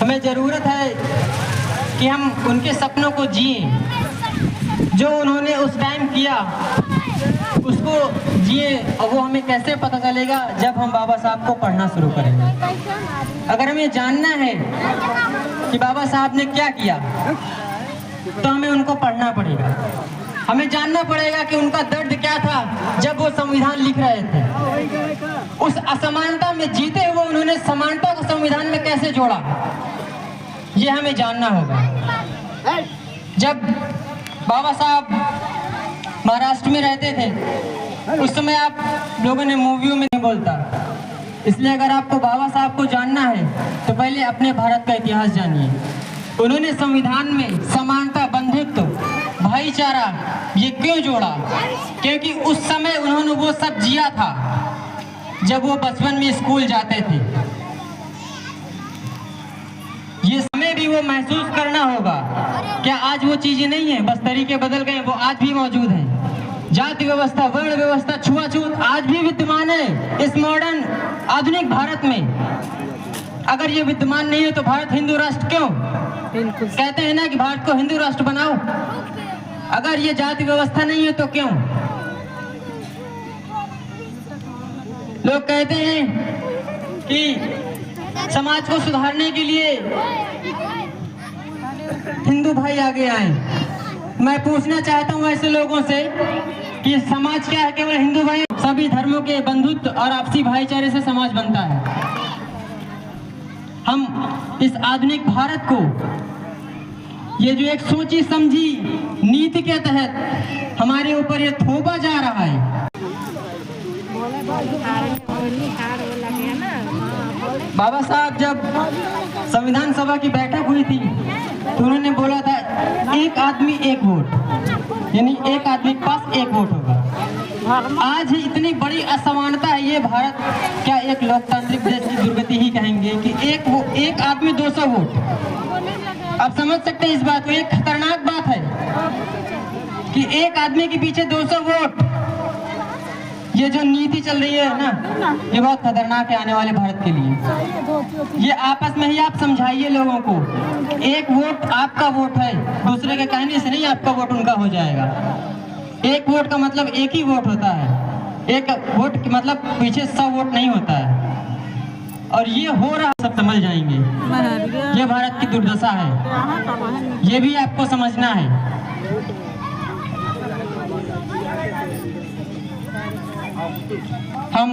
हमें ज़रूरत है कि हम उनके सपनों को जिए, जो उन्होंने उस टाइम किया उसको जिए। और वो हमें कैसे पता चलेगा? जब हम बाबा साहब को पढ़ना शुरू करेंगे। अगर हमें जानना है कि बाबा साहब ने क्या किया तो हमें उनको पढ़ना पड़ेगा। हमें जानना पड़ेगा कि उनका दर्द क्या था जब वो संविधान लिख रहे थे। उस असमानता में जीते हुए उन्होंने समानता को संविधान में कैसे जोड़ा, ये हमें जानना होगा। जब बाबा साहब महाराष्ट्र में रहते थे उस समय आप लोगों ने मूवियों में नहीं बोलता, इसलिए अगर आपको बाबा साहब को जानना है तो पहले अपने भारत का इतिहास जानिए। उन्होंने संविधान में समानता, बंधुत्व, भाईचारा ये क्यों जोड़ा? क्योंकि उस समय उन्होंने वो सब जिया था जब वो बचपन में स्कूल जाते थे। ये समय भी वो महसूस करना होगा। क्या आज वो चीजें नहीं है? बस तरीके बदल गए, वो आज भी मौजूद हैं। जाति व्यवस्था, वर्ण व्यवस्था, छुआछूत आज भी विद्यमान है इस मॉडर्न आधुनिक भारत में। अगर ये विद्यमान नहीं है तो भारत हिंदू राष्ट्र क्यों? कहते हैं ना कि भारत को हिंदू राष्ट्र बनाओ। अगर ये जाति व्यवस्था नहीं है तो क्यों? लोग कहते हैं कि समाज को सुधारने के लिए हिंदू भाई आगे आए। मैं पूछना चाहता हूं ऐसे लोगों से कि समाज क्या है? केवल हिंदू भाई? सभी धर्मों के बंधुत्व और आपसी भाईचारे से समाज बनता है। हम इस आधुनिक भारत को ये जो एक सोची समझी नीति के तहत हमारे ऊपर ये थोपा जा रहा है। बाबा साहब जब संविधान सभा की बैठक हुई थी तो उन्होंने बोला था एक आदमी एक वोट, यानी एक आदमी के पास एक वोट होगा। आज ही इतनी बड़ी असमानता है ये भारत, क्या एक लोकतांत्रिक देश की दुर्गति ही कहेंगे कि एक आदमी 200 वोट। आप समझ सकते हैं इस बात को? एक खतरनाक बात है कि एक आदमी के पीछे 200 वोट। ये जो नीति चल रही है ना, ये बहुत खतरनाक है आने वाले भारत के लिए। ये आपस में ही आप समझाइए लोगों को, एक वोट आपका वोट है, दूसरे के कहने से नहीं आपका वोट उनका हो जाएगा। एक वोट का मतलब एक ही वोट होता है, एक वोट का मतलब पीछे 100 वोट नहीं होता है। और ये हो रहा, सब समझ जाएंगे। ये भारत की दुर्दशा है, ये भी आपको समझना है। हम